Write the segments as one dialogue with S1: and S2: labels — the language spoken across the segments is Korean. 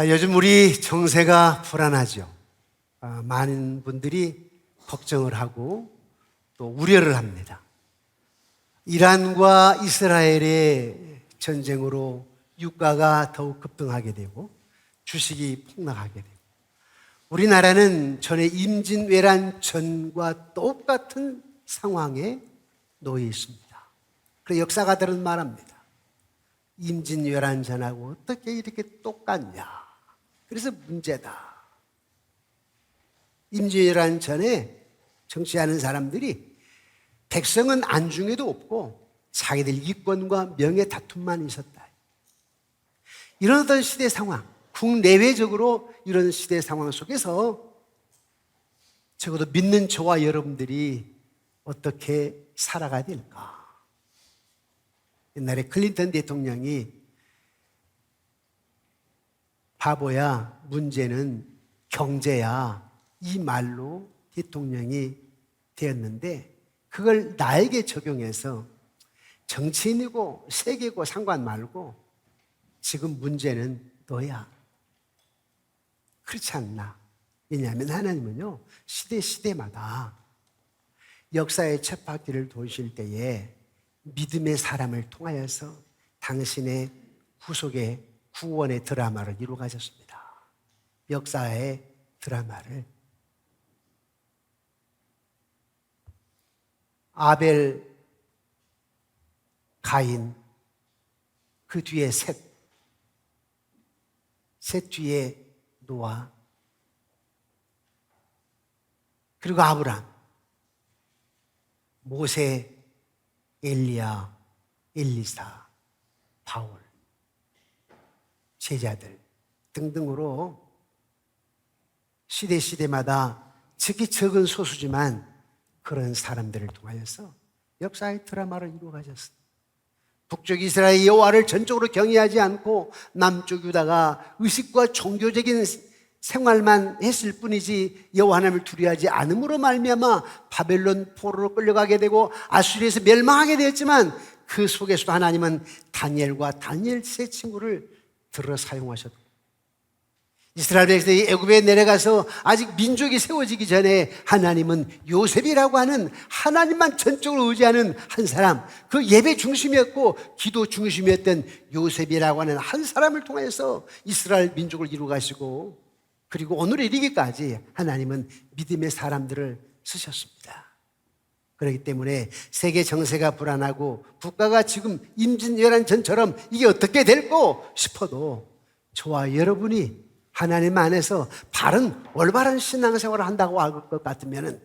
S1: 요즘 우리 정세가 불안하죠. 많은 분들이 걱정을 하고 또 우려를 합니다. 이란과 이스라엘의 전쟁으로 유가가 더욱 급등하게 되고 주식이 폭락하게 되고 우리나라는 전에 임진왜란 전과 똑같은 상황에 놓여 있습니다. 그래서 역사가들은 말합니다. 임진왜란 전하고 어떻게 이렇게 똑같냐? 그래서 문제다. 임진왜란 전에 정치하는 사람들이 백성은 안중에도 없고 자기들 이권과 명예 다툼만 있었다. 이런 어떤 시대 상황, 국내외적으로 이런 시대 상황 속에서 적어도 믿는 저와 여러분들이 어떻게 살아가야 될까? 옛날에 클린턴 대통령이 바보야, 문제는 경제야, 이 말로 대통령이 되었는데 그걸 나에게 적용해서 정치인이고 세계고 상관 말고 지금 문제는 너야. 그렇지 않나? 왜냐하면 하나님은요, 시대마다 역사의 첫 바퀴를 도실 때에 믿음의 사람을 통하여서 당신의 구속의 구원의 드라마를 이루어 가셨습니다. 역사의 드라마를. 아벨, 가인, 그 뒤에 셋 뒤에 노아, 그리고 아브람, 모세, 엘리야, 엘리사, 바울, 제자들 등등으로 시대마다 적이 적은 소수지만 그런 사람들을 통하여서 역사의 드라마를 이루어 가셨습니다. 북쪽 이스라엘 여호와를 전적으로 경외하지 않고 남쪽 유다가 의식과 종교적인 생활만 했을 뿐이지 여호와 하나님을 두려워하지 않음으로 말미암아 바벨론 포로로 끌려가게 되고 아수리에서 멸망하게 되었지만 그 속에서도 하나님은 다니엘과 다니엘 세 친구를 들어 사용하셨고 이스라엘 백성이 애굽에 내려가서 아직 민족이 세워지기 전에 하나님은 요셉이라고 하는 하나님만 전적으로 의지하는 한 사람, 그 예배 중심이었고 기도 중심이었던 요셉이라고 하는 한 사람을 통해서 이스라엘 민족을 이루어 가시고 그리고 오늘에 이르기까지 하나님은 믿음의 사람들을 쓰셨습니다. 그렇기 때문에 세계 정세가 불안하고 국가가 지금 임진왜란 전처럼 이게 어떻게 될까 싶어도 저와 여러분이 하나님 안에서 바른 올바른 신앙생활을 한다고 할 것 같으면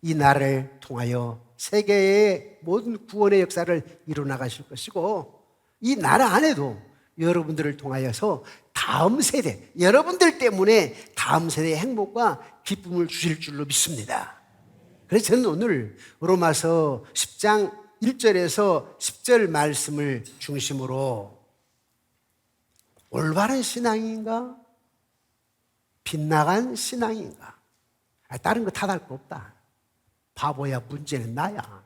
S1: 이 나라를 통하여 세계의 모든 구원의 역사를 이루어나가실 것이고 이 나라 안에도 여러분들을 통하여서 다음 세대, 여러분들 때문에 다음 세대의 행복과 기쁨을 주실 줄로 믿습니다. 그래서 저는 오늘 로마서 10장 1절에서 10절 말씀을 중심으로 올바른 신앙인가? 빗나간 신앙인가? 다른 거 탓할 거 없다. 바보야, 문제는 나야.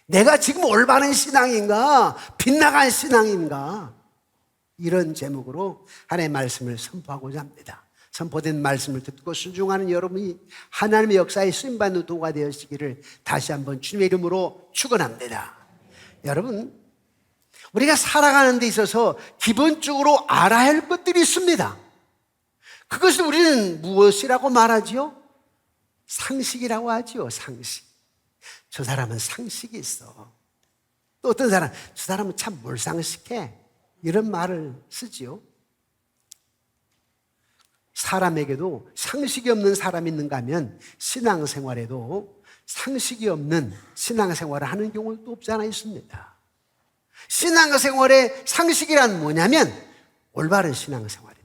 S1: 내가 지금 올바른 신앙인가? 빗나간 신앙인가? 이런 제목으로 하나님의 말씀을 선포하고자 합니다. 선포된 말씀을 듣고 순종하는 여러분이 하나님의 역사에 쓰임받는 도가 되시기를 다시 한번 주님의 이름으로 축원합니다. 여러분, 우리가 살아가는 데 있어서 기본적으로 알아야 할 것들이 있습니다. 그것을 우리는 무엇이라고 말하지요? 상식이라고 하지요. 상식. 저 사람은 상식이 있어. 또 어떤 사람, 저 사람은 참 몰상식해. 이런 말을 쓰지요. 사람에게도 상식이 없는 사람이 있는가 하면 신앙생활에도 상식이 없는 신앙생활을 하는 경우도 없지 않아 있습니다. 신앙생활의 상식이란 뭐냐면 올바른 신앙생활입니다.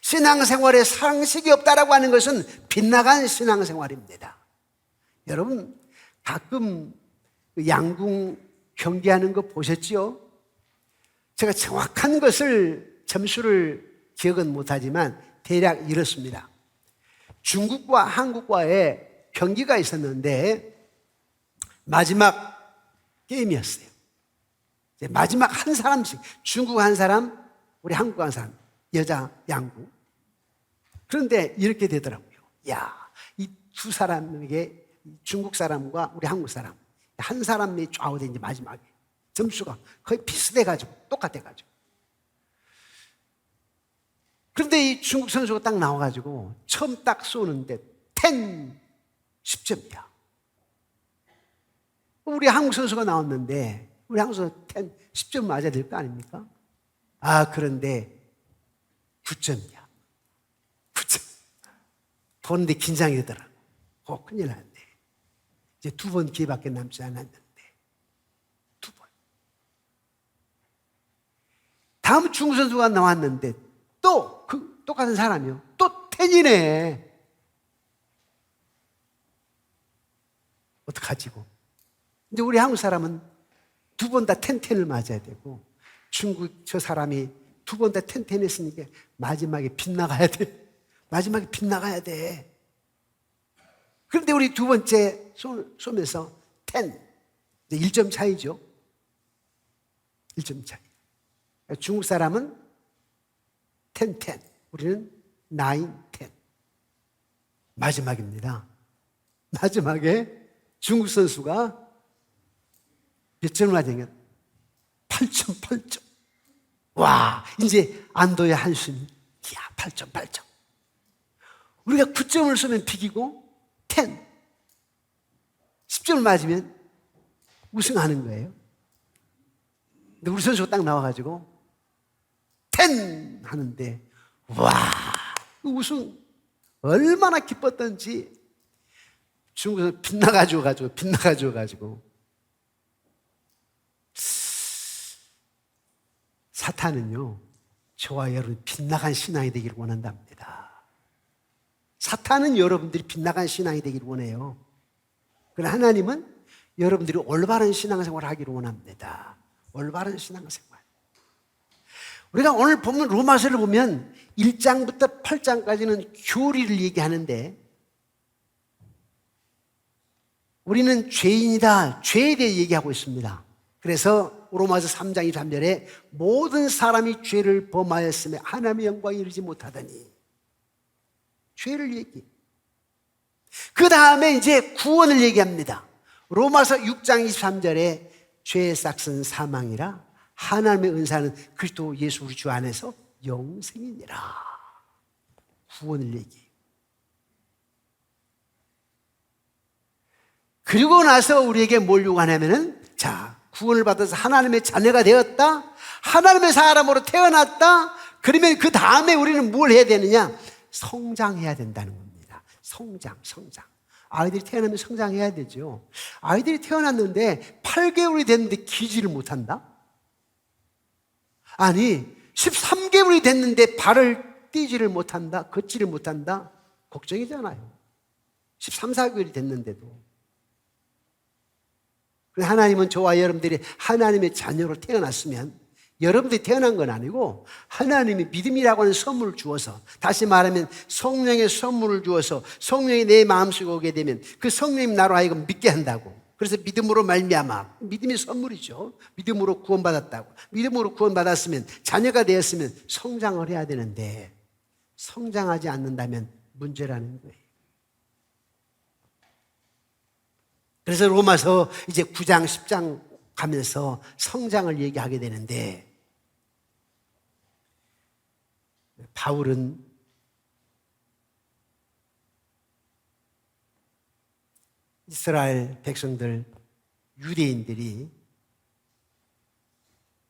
S1: 신앙생활에 상식이 없다라고 하는 것은 빗나간 신앙생활입니다. 여러분 가끔 양궁 경기하는 거 보셨지요? 제가 정확한 것을 점수를 기억은 못하지만 대략 이렇습니다. 중국과 한국과의 경기가 있었는데 마지막 게임이었어요. 마지막 한 사람씩, 중국 한 사람, 우리 한국 한 사람, 여자 양구. 그런데 이렇게 되더라고요. 야, 이 두 사람에게 중국 사람과 우리 한국 사람 한 사람이 좌우된지 마지막에 점수가 거의 비슷해가지고 똑같아가지고. 그런데 이 중국 선수가 딱 나와가지고 처음 딱 쏘는데 10점이야. 우리 한국 선수가 나왔는데 우리 한국 선수 10점 맞아야 될 거 아닙니까? 아, 그런데 9점이야. 9점. 보는데 긴장이 되더라고. 큰일 났네. 이제 2번 기회밖에 남지 않았는데 2번. 다음 중국 선수가 나왔는데 또 그 똑같은 사람이요. 또 10이네. 어떡하지? 이제 우리 한국 사람은 2번 다 10을 맞아야 되고 중국 저 사람이 2번 다 10 했으니까 마지막에 빗나가야 돼. 마지막에 빗나가야 돼. 그런데 우리 두 번째 쏘면서 10. 1점 차이죠. 1점 차이. 중국 사람은 10. 우리는 9, 10. 마지막입니다. 마지막에 중국 선수가 몇 점을 맞으냐? 8점. 와, 이제 안도의 한숨이. 이야, 8점. 우리가 9점을 쏘면 비기고 10점을 맞으면 우승하는 거예요. 근데 우리 선수가 딱 나와가지고 10 하는데 와, 우승 얼마나 기뻤던지 중국에서 빗나가지고 사탄은요, 저와 여러분 빗나간 신앙이 되기를 원한답니다. 사탄은 여러분들이 빗나간 신앙이 되기를 원해요. 그러나 하나님은 여러분들이 올바른 신앙생활을 하기를 원합니다. 올바른 신앙생활. 우리가 오늘 보면 로마서를 보면 1장부터 8장까지는 교리를 얘기하는데 우리는 죄인이다. 죄에 대해 얘기하고 있습니다. 그래서 로마서 3장 23절에 모든 사람이 죄를 범하였으며 하나님의 영광에 이르지 못하더니 죄를 얘기. 그 다음에 이제 구원을 얘기합니다. 로마서 6장 23절에 죄의 싹은 사망이라 하나님의 은사는 그리스도 예수 우리 주 안에서 영생이니라. 구원을 얘기. 그리고 나서 우리에게 뭘 요구하냐면은 자, 구원을 받아서 하나님의 자녀가 되었다. 하나님의 사람으로 태어났다. 그러면 그 다음에 우리는 뭘 해야 되느냐? 성장해야 된다는 겁니다. 성장. 아이들이 태어나면 성장해야 되죠. 아이들이 태어났는데 8개월이 됐는데 기지를 못한다? 아니 13개월이 됐는데 발을 띄지를 못한다? 걷지를 못한다? 걱정이잖아요. 13, 14개월이 됐는데도. 하나님은 저와 여러분들이 하나님의 자녀로 태어났으면 여러분들이 태어난 건 아니고 하나님이 믿음이라고 하는 선물을 주어서, 다시 말하면 성령의 선물을 주어서 성령이 내 마음속에 오게 되면 그 성령님 나로 하여금 믿게 한다고. 그래서 믿음으로 말미암아, 믿음이 선물이죠. 믿음으로 구원받았다고. 믿음으로 구원받았으면, 자녀가 되었으면 성장을 해야 되는데 성장하지 않는다면 문제라는 거예요. 그래서 로마서 이제 9장, 10장 가면서 성장을 얘기하게 되는데 바울은 이스라엘 백성들, 유대인들이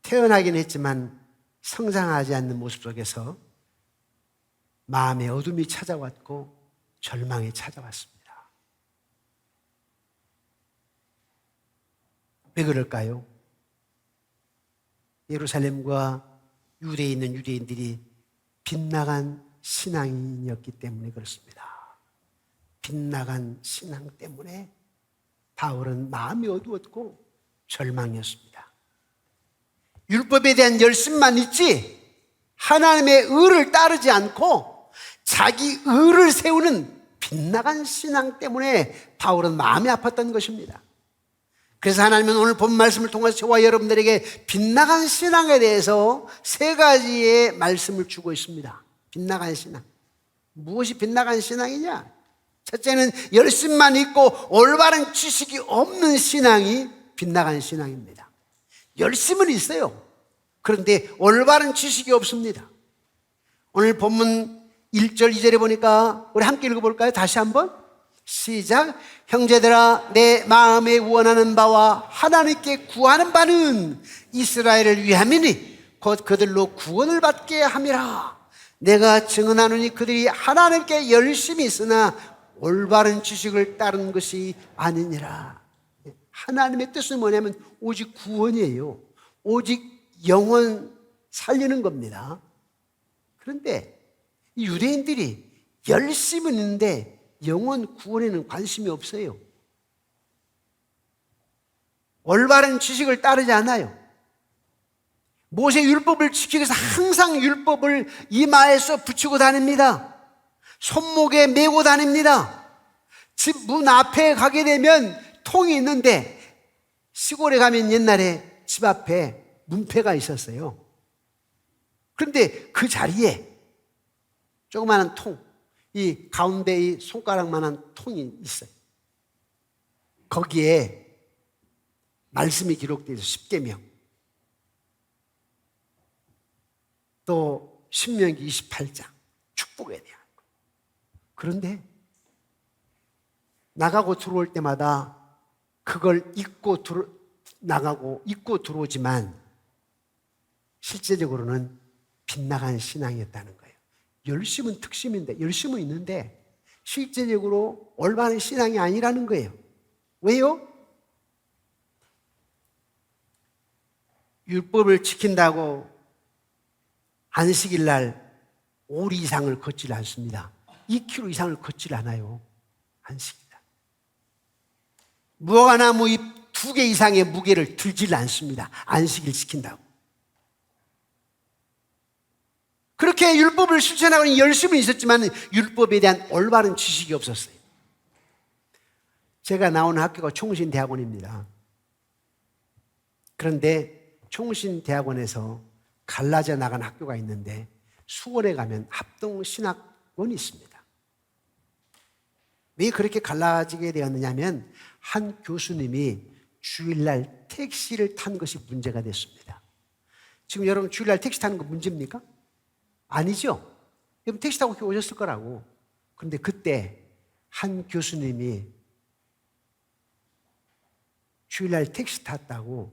S1: 태어나긴 했지만 성장하지 않는 모습 속에서 마음의 어둠이 찾아왔고 절망이 찾아왔습니다. 왜 그럴까요? 예루살렘과 유대에 있는 유대인들이 빗나간 신앙인이었기 때문에 그렇습니다. 빗나간 신앙 때문에 바울은 마음이 어두웠고 절망이었습니다. 율법에 대한 열심만 있지 하나님의 의를 따르지 않고 자기 의를 세우는 빗나간 신앙 때문에 바울은 마음이 아팠던 것입니다. 그래서 하나님은 오늘 본 말씀을 통해서 저와 여러분들에게 빗나간 신앙에 대해서 세 가지의 말씀을 주고 있습니다. 빗나간 신앙. 무엇이 빗나간 신앙이냐? 첫째는 열심만 있고 올바른 지식이 없는 신앙이 빗나간 신앙입니다. 열심은 있어요. 그런데 올바른 지식이 없습니다. 오늘 본문 1절 2절에 보니까 우리 함께 읽어볼까요? 다시 한번 시작. 형제들아, 내 마음에 원하는 바와 하나님께 구하는 바는 이스라엘을 위함이니 곧 그들로 구원을 받게 함이라. 내가 증언하노니 그들이 하나님께 열심히 있으나 올바른 지식을 따른 것이 아니니라. 하나님의 뜻은 뭐냐면 오직 구원이에요. 오직 영혼 살리는 겁니다. 그런데 이 유대인들이 열심은 있는데 영혼 구원에는 관심이 없어요. 올바른 지식을 따르지 않아요. 모세 율법을 지키기 위해서 항상 율법을 이마에서 붙이고 다닙니다. 손목에 메고 다닙니다. 집 문 앞에 가게 되면 통이 있는데 시골에 가면 옛날에 집 앞에 문패가 있었어요. 그런데 그 자리에 조그마한 통, 이 가운데 이 손가락만한 통이 있어요. 거기에 말씀이 기록되어 있어요. 십계명, 또 신명기 28장 축복에 대한 거. 그런데 나가고 들어올 때마다 그걸 잊고 나가고 잊고 들어오지만 실제적으로는 빗나간 신앙이었다는 거예요. 열심은 특심인데, 열심은 있는데 실제적으로 올바른 신앙이 아니라는 거예요. 왜요? 율법을 지킨다고 안식일 날 5리 이상을 걷질 않습니다. 2km 이상을 걷질 않아요. 안식일 날. 무화과나무 잎 2개 이상의 무게를 들질 않습니다. 안식일 지킨다고. 그렇게 율법을 실천하고 열심히 있었지만 율법에 대한 올바른 지식이 없었어요. 제가 나온 학교가 총신대학원입니다. 그런데 총신대학원에서 갈라져 나간 학교가 있는데 수원에 가면 합동신학원이 있습니다. 왜 그렇게 갈라지게 되었느냐면 한 교수님이 주일날 택시를 탄 것이 문제가 됐습니다. 지금 여러분 주일날 택시 타는 거 문제입니까? 아니죠. 여러분 택시 타고 이렇게 오셨을 거라고. 그런데 그때 한 교수님이 주일날 택시 탔다고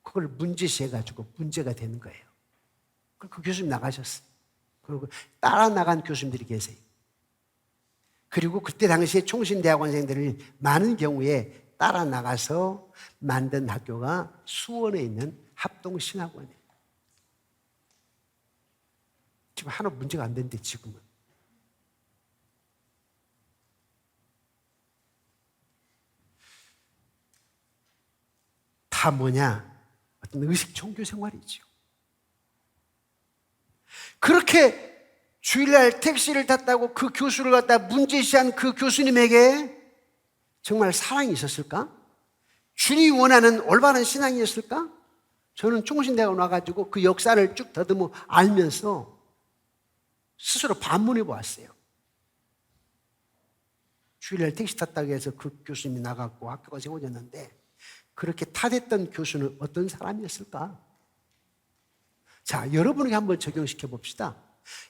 S1: 그걸 문제시해가지고 문제가 되는 거예요. 그 교수님 나가셨어요. 그리고 따라 나간 교수님들이 계세요. 그리고 그때 당시에 총신대학원생들을 많은 경우에 따라 나가서 만든 학교가 수원에 있는 합동신학원이에요. 지금 하나 문제가 안 되는데 지금은. 다 뭐냐? 어떤 의식 종교 생활이죠. 그렇게 주일날 택시를 탔다고 그 교수를 갖다 문제시한 그 교수님에게 정말 사랑이 있었을까? 주님이 원하는 올바른 신앙이었을까? 저는 총신대학원 와가지고 그 역사를 쭉 더듬어 알면서 스스로 반문해 보았어요. 주일날 택시 탔다고 해서 그 교수님이 나갔고 학교가 세워졌는데 그렇게 탓했던 교수는 어떤 사람이었을까? 자, 여러분에게 한번 적용시켜 봅시다.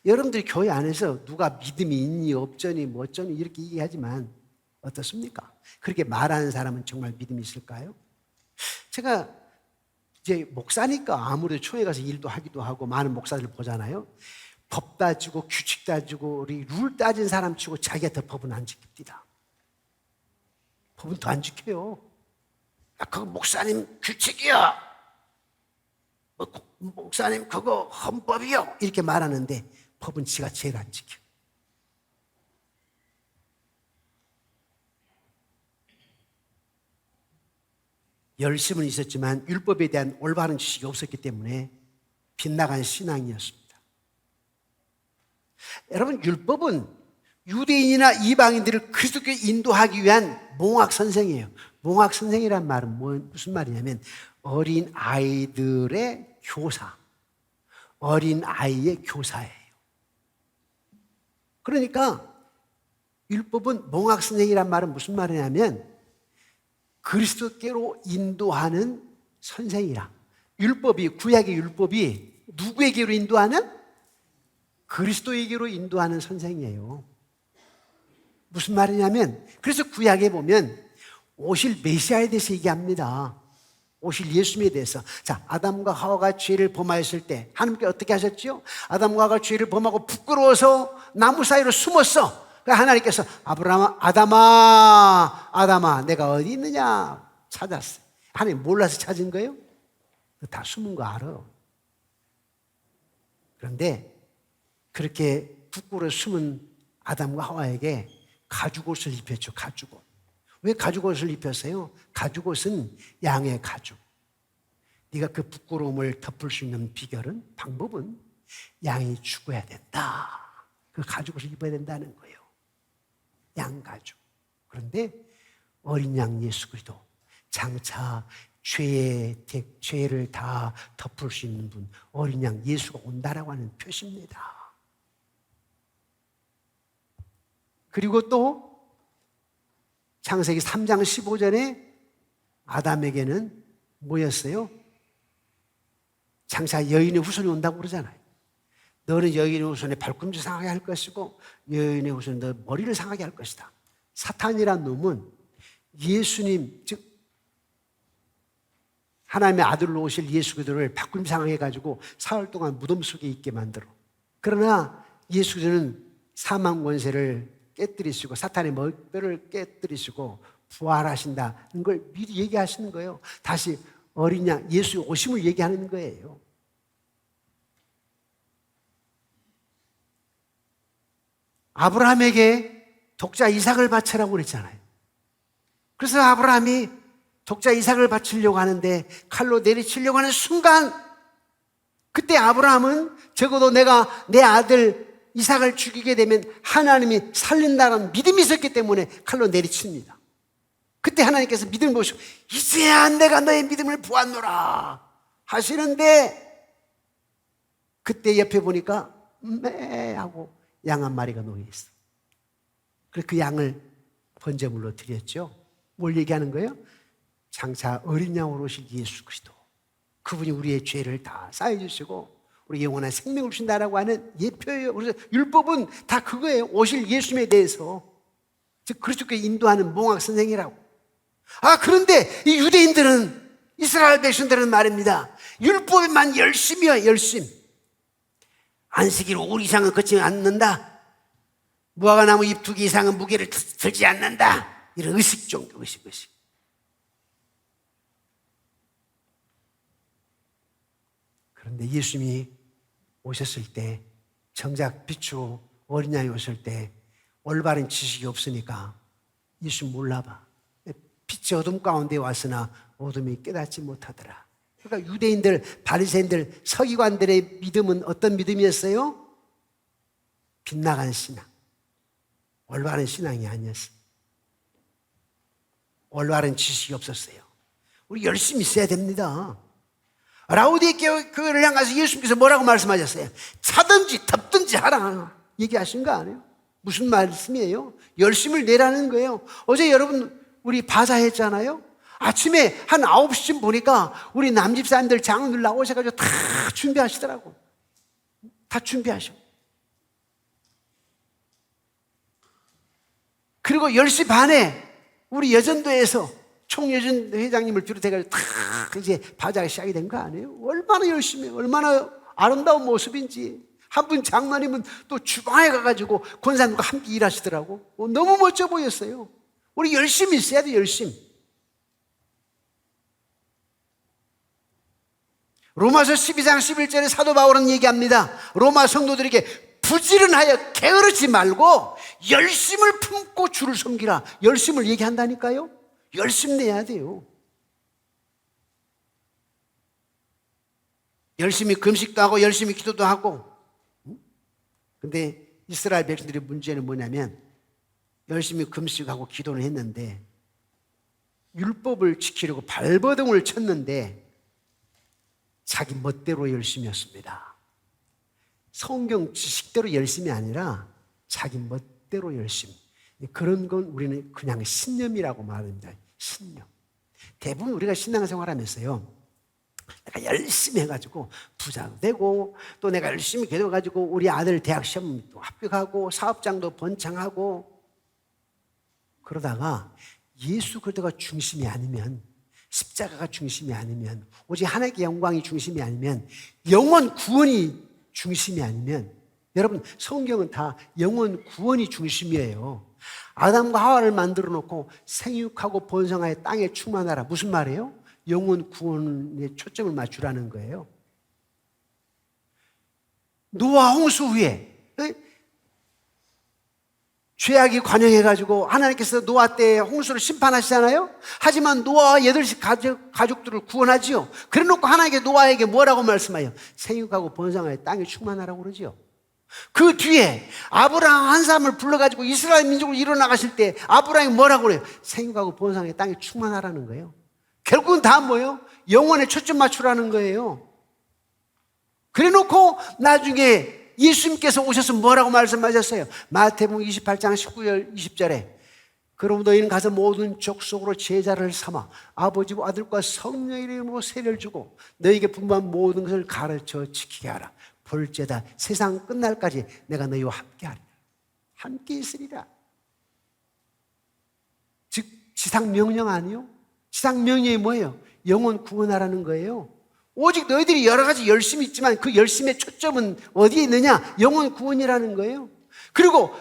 S1: 여러분들이 교회 안에서 누가 믿음이 있니 없저니 뭐 어쩌니 이렇게 얘기하지만 어떻습니까? 그렇게 말하는 사람은 정말 믿음이 있을까요? 제가 이제 목사니까 아무래도 초에 가서 일도 하기도 하고 많은 목사들을 보잖아요. 법 따지고 규칙 따지고 우리 룰 따진 사람 치고 자기가 더 법은 안 지킵니다. 법은 더 안 지켜요. 그거 목사님 규칙이야. 목사님 그거 헌법이요. 이렇게 말하는데 법은 지가 제일 안 지켜. 열심은 있었지만 율법에 대한 올바른 지식이 없었기 때문에 빗나간 신앙이었습니다. 여러분, 율법은 유대인이나 이방인들을 그리스도께 인도하기 위한 몽학 선생이에요. 몽학 선생이란 말은 무슨 말이냐면 어린 아이들의 교사, 어린 아이의 교사예요. 그러니까 율법은 몽학 선생이란 말은 무슨 말이냐면 그리스도께로 인도하는 선생이라. 율법이, 구약의 율법이 누구에게로 인도하는? 그리스도에게로 인도하는 선생이에요. 무슨 말이냐면, 그래서 구약에 보면 오실 메시아에 대해서 얘기합니다. 오실 예수님에 대해서. 자, 아담과 하와가 죄를 범하였을 때 하나님께 어떻게 하셨죠? 아담과 하와가 죄를 범하고 부끄러워서 나무 사이로 숨었어. 그러니까 하나님께서 아담아 내가 어디 있느냐 찾았어. 하나님 몰라서 찾은 거예요? 다 숨은 거 알아. 그런데 그렇게 부끄러워 숨은 아담과 하와에게 가죽옷을 입혔죠. 가죽옷. 왜 가죽옷을 입혔어요? 가죽옷은 양의 가죽. 네가 그 부끄러움을 덮을 수 있는 비결은, 방법은 양이 죽어야 된다. 그 가죽옷을 입어야 된다는 거예요. 양가죽. 그런데 어린 양 예수 그리스도, 장차 죄를 다 덮을 수 있는 분, 어린 양 예수가 온다라고 하는 표시입니다. 그리고 또 창세기 3장 15절에 아담에게는 뭐였어요? 장차 여인의 후손이 온다고 그러잖아요. 너는 여인의 후손의 발꿈치 상하게 할 것이고 여인의 후손은 너 머리를 상하게 할 것이다. 사탄이란 놈은 예수님, 즉 하나님의 아들로 오실 예수 그리스도를 발꿈치 상하게 해가지고 사흘 동안 무덤 속에 있게 만들어. 그러나 예수 그리스도는 사망 권세를 깨뜨리시고 사탄의 머리뼈를 깨뜨리시고 부활하신다는 걸 미리 얘기하시는 거예요. 다시 어린 양 예수의 오심을 얘기하는 거예요. 아브라함에게 독자 이삭을 바치라고 그랬잖아요. 그래서 아브라함이 독자 이삭을 바치려고 하는데 칼로 내리치려고 하는 순간, 그때 아브라함은 적어도 내가 내 아들 이삭을 죽이게 되면 하나님이 살린다는 믿음이 있었기 때문에 칼로 내리칩니다. 그때 하나님께서 믿음을 보시고 이제야 내가 너의 믿음을 보았노라 하시는데, 그때 옆에 보니까 매 하고 양 한 마리가 놓여 있어. 그래서 그 양을 번제물로 드렸죠. 뭘 얘기하는 거예요? 장차 어린 양으로 오실 예수 그리스도, 그분이 우리의 죄를 다 쌓여주시고 우리 영원한 생명을 주신다라고 하는 예표예요. 그래서 율법은 다 그거예요. 오실 예수님에 대해서, 즉 그리스도께 인도하는 몽학 선생이라고. 그런데 이 유대인들은, 이스라엘 백성들은 말입니다, 율법에만 열심이야. 열심. 안식일 5일 이상은 걷지 않는다. 무화과나무 잎 2개 이상은 무게를 들지 않는다. 이런 의식 정도, 의식. 그런데 예수님이 오셨을 때, 정작 비추 어린 양이 오실 때 올바른 지식이 없으니까 예수 몰라봐. 빛이 어둠 가운데 왔으나 어둠이 깨닫지 못하더라. 그러니까 유대인들, 바리새인들, 서기관들의 믿음은 어떤 믿음이었어요? 빗나간 신앙. 올바른 신앙이 아니었어요. 올바른 지식이 없었어요. 우리 열심히 있어야 됩니다. 라우디게 교회를 향해서 예수님께서 뭐라고 말씀하셨어요? 차든지 덮든지 하라 얘기하신 거 아니에요? 무슨 말씀이에요? 열심을 내라는 거예요. 어제 여러분 우리 바자했잖아요. 아침에 한 9시쯤 보니까 우리 남집사님들 장로들 나오셔가지고 다 준비하시더라고. 다 준비하셔. 그리고 10시 반에 우리 여전도에서 총여전 회장님을 비롯해가지고 다 이제 바자가 시작이 된 거 아니에요? 얼마나 열심히, 얼마나 아름다운 모습인지. 한 분 장로님은 또 주방에 가가지고 권사님과 함께 일하시더라고. 너무 멋져 보였어요. 우리 열심히 있어야 돼, 열심히. 로마서 12장 11절에 사도 바울은 얘기합니다. 로마 성도들에게 부지런하여 게으르지 말고 열심을 품고 주를 섬기라. 열심을 얘기한다니까요. 열심 내야 돼요. 열심히 금식도 하고 열심히 기도도 하고. 근데 이스라엘 백성들의 문제는 뭐냐면 열심히 금식하고 기도는 했는데 율법을 지키려고 발버둥을 쳤는데 자기 멋대로 열심이었습니다. 성경 지식대로 열심이 아니라 자기 멋대로 열심. 그런 건 우리는 그냥 신념이라고 말합니다. 신념. 대부분 우리가 신앙생활하면서요, 내가 열심히 해가지고 부자도 되고, 또 내가 열심히 기도해가지고 우리 아들 대학 시험도 합격하고 사업장도 번창하고, 그러다가 예수 그리스도가 중심이 아니면, 십자가가 중심이 아니면, 오직 하나님의 영광이 중심이 아니면, 영원 구원이 중심이 아니면, 여러분 성경은 다 영원 구원이 중심이에요. 아담과 하와를 만들어 놓고 생육하고 번성하여 땅에 충만하라. 무슨 말이에요? 영원 구원에 초점을 맞추라는 거예요. 노아 홍수 후에 죄악이 관영해가지고 하나님께서 노아 때 홍수를 심판하시잖아요. 하지만 노아와 8시 가족들을 구원하지요. 그래놓고 하나님께 노아에게 뭐라고 말씀하여? 생육하고 번성하여 땅에 충만하라고 그러지요. 그 뒤에 아브라함 한 사람을 불러가지고 이스라엘 민족을 이뤄나가실 때 아브라함이 뭐라고 그래요? 생육하고 번성하여 땅에 충만하라는 거예요. 결국은 다 뭐예요? 영혼에 초점 맞추라는 거예요. 그래놓고 나중에 예수님께서 오셔서 뭐라고 말씀하셨어요? 마태복음 28장 19절 20절에 그럼 너희는 가서 모든 족속으로 제자를 삼아 아버지와 아들과 성령의 이름으로 세례를 주고 너희에게 분부한 모든 것을 가르쳐 지키게 하라. 볼지어다 세상 끝날까지 내가 너희와 함께하리라. 함께 있으리라. 즉 지상명령 아니요? 지상명령이 뭐예요? 영혼 구원하라는 거예요. 오직 너희들이 여러 가지 열심이 있지만 그 열심의 초점은 어디에 있느냐? 영혼 구원이라는 거예요. 그리고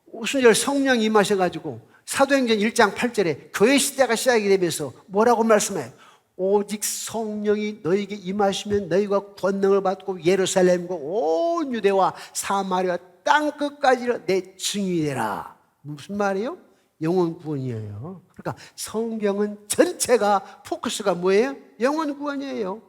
S1: 오순절 성령이 임하셔가지고 사도행전 1장 8절에 교회 시대가 시작이 되면서 뭐라고 말씀해요? 오직 성령이 너희에게 임하시면 너희가 권능을 받고 예루살렘과 온 유대와 사마리아 땅끝까지 내 증인이 되라. 무슨 말이에요? 영혼 구원이에요. 그러니까 성경은 전체가 포커스가 뭐예요? 영혼 구원이에요.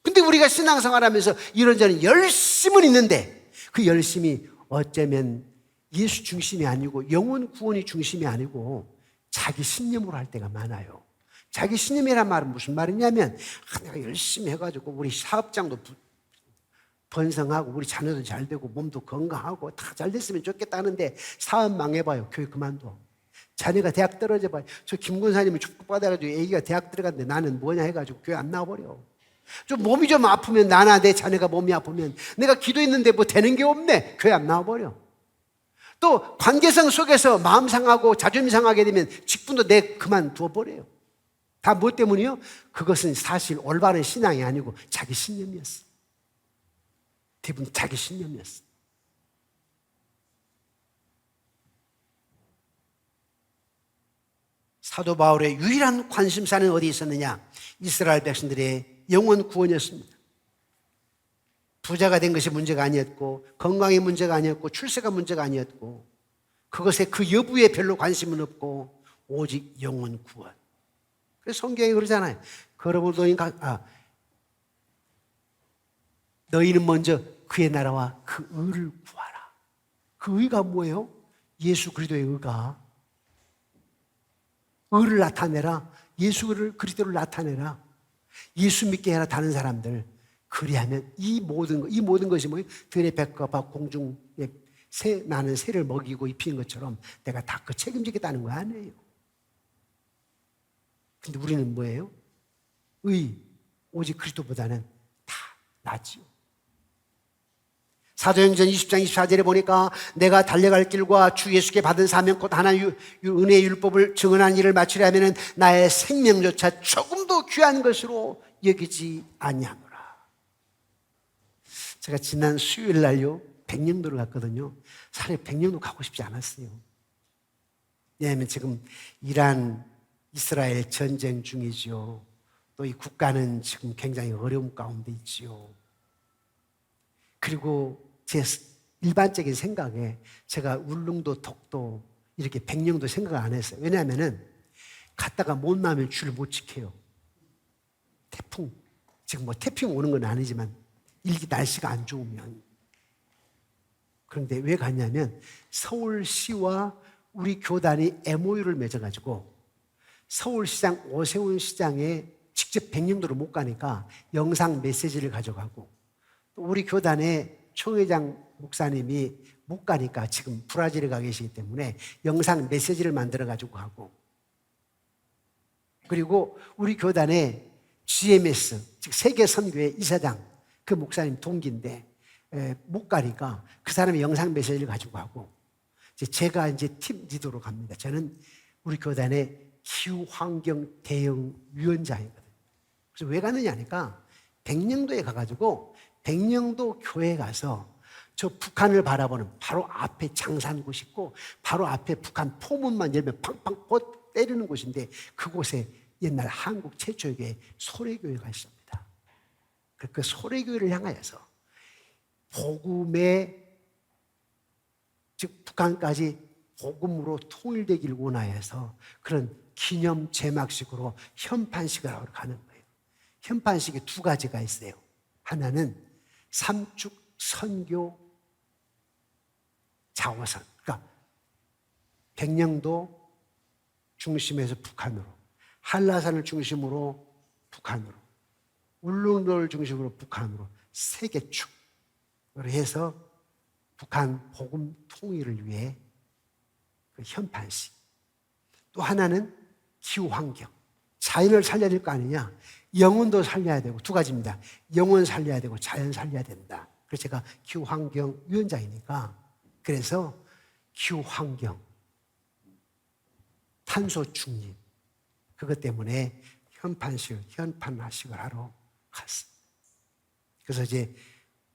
S1: 근데 우리가 신앙생활 하면서 이런저런 열심은 있는데 그 열심이 어쩌면 예수 중심이 아니고 영혼 구원이 중심이 아니고 자기 신념으로 할 때가 많아요. 자기 신념이란 말은 무슨 말이냐면 내가 열심히 해가지고 우리 사업장도 번성하고 우리 자녀도 잘 되고 몸도 건강하고 다 잘 됐으면 좋겠다는데 사업 망해봐요. 교회 그만둬. 자녀가 대학 떨어져봐요. 저 김군사님이 축복받아가지고 애기가 대학 들어갔는데 나는 뭐냐 해가지고 교회 안 나와버려. 좀 몸이 좀 아프면 나나 내 자녀가 몸이 아프면 내가 기도했는데 뭐 되는 게 없네. 교회 안 나와버려. 또 관계성 속에서 마음 상하고 자존심 상하게 되면 직분도 내 그만두어버려요. 다 뭐 때문이요? 그것은 사실 올바른 신앙이 아니고 자기 신념이었어. 대부분 자기 신념이었어. 사도 바울의 유일한 관심사는 어디 있었느냐? 이스라엘 백성들의 영혼 구원이었습니다. 부자가 된 것이 문제가 아니었고 건강이 문제가 아니었고 출세가 문제가 아니었고 그것에 그 여부에 별로 관심은 없고 오직 영혼 구원. 그래서 성경이 그러잖아요. 그러므로 너희는 먼저 그의 나라와 그 의를 구하라. 그 의가 뭐예요? 예수 그리스도의 의가. 의를 나타내라. 예수 그리스도를 나타내라. 예수 믿게 해라. 다른 사람들. 그리하면 이 모든 것이 뭐예요? 들의 백과 공중에 나는 새를 먹이고 입히는 것처럼 내가 다 그 책임지겠다는 거 아니에요. 근데 우리는 뭐예요? 오직 그리스도보다는 다 낫지요. 사도행전 20장 24절에 보니까 내가 달려갈 길과 주 예수께 받은 사명 곧 하나님의 은혜의 율법을 증언한 일을 마치려면 나의 생명조차 조금도 귀한 것으로 여기지 아니하노라. 제가 지난 수요일 날요 백령도를 갔거든요. 사실 백령도 가고 싶지 않았어요. 왜냐하면 지금 이란 이스라엘 전쟁 중이죠. 또 이 국가는 지금 굉장히 어려움 가운데 있지요. 그리고 제 일반적인 생각에 제가 울릉도, 독도, 이렇게 백령도 생각을 안 했어요. 왜냐하면 갔다가 못 나면 줄 못 지켜요. 태풍, 지금 뭐 태풍 오는 건 아니지만 날씨가 안 좋으면. 그런데 왜 갔냐면 서울시와 우리 교단이 MOU를 맺어가지고 서울시장 오세훈 시장에 직접 백령도로 못 가니까 영상 메시지를 가져가고, 또 우리 교단의 총회장 목사님이 못 가니까 지금 브라질에 가 계시기 때문에 영상 메시지를 만들어 가지고 하고, 그리고 우리 교단의 GMS, 즉 세계선교회 이사장, 그 목사님 동기인데 못 가니까 그 사람이 영상 메시지를 가지고 하고, 제가 이제 팀 리더로 갑니다. 저는 우리 교단의 기후환경 대응 위원장이거든요. 그래서 왜 가느냐 하니까 백령도에 가가지고 백령도 교회에 가서 저 북한을 바라보는 바로 앞에 장산곳 있고 바로 앞에 북한 포문만 열면 팡팡 때리는 곳인데, 그곳에 옛날 한국 최초의 교회 소래교회가 있습니다. 그 소래교회를 향하여서 복음의, 즉 북한까지 복음으로 통일되기를 원하여서 그런 기념 제막식으로 현판식을 하러 가는 거예요. 현판식이 두 가지가 있어요. 하나는 삼축 선교 자원선, 그러니까 백령도 중심에서 북한으로, 한라산을 중심으로 북한으로, 울릉도를 중심으로 북한으로 세 개 축으로 해서 북한 복음 통일을 위해 그 현판식. 또 하나는 기후환경, 자연을 살려야 될 거 아니냐, 영혼도 살려야 되고, 두 가지입니다. 영혼 살려야 되고 자연 살려야 된다. 그래서 제가 기후환경 위원장이니까, 그래서 기후환경, 탄소 중립, 그것 때문에 현판화식을 하러 갔어요. 그래서 이제